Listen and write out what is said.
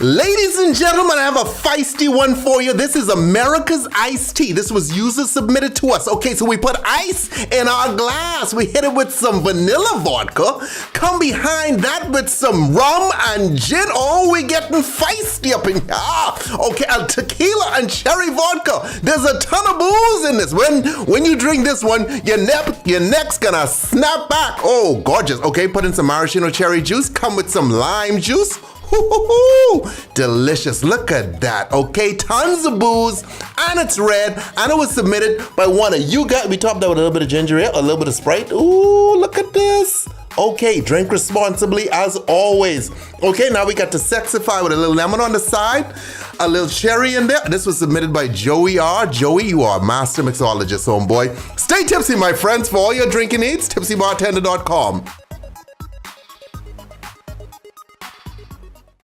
Ladies and gentlemen, I have a feisty one for you. This is America's iced tea. This was user submitted to us. Okay, so we put ice in our glass. We hit it with some vanilla vodka. Come behind that with some rum and gin. Oh, we getting feisty up in here. Okay, and tequila and cherry vodka. There's a ton of booze in this. When you drink this one, your neck's gonna snap back. Oh, gorgeous. Okay, put in some maraschino cherry juice. Come with some lime juice. Delicious. Look at that. Okay, tons of booze, and it's red, and it was submitted by one of you guys. We topped that with a little bit of ginger ale, a little bit of Sprite. Ooh, look at this. Okay, drink responsibly as always. Okay, now we got to sexify with a little lemon on the side, a little cherry in there. This was submitted by Joey R. Joey, you are a master mixologist, homeboy. Stay tipsy, my friends, for all your drinking needs. Tipsybartender.com.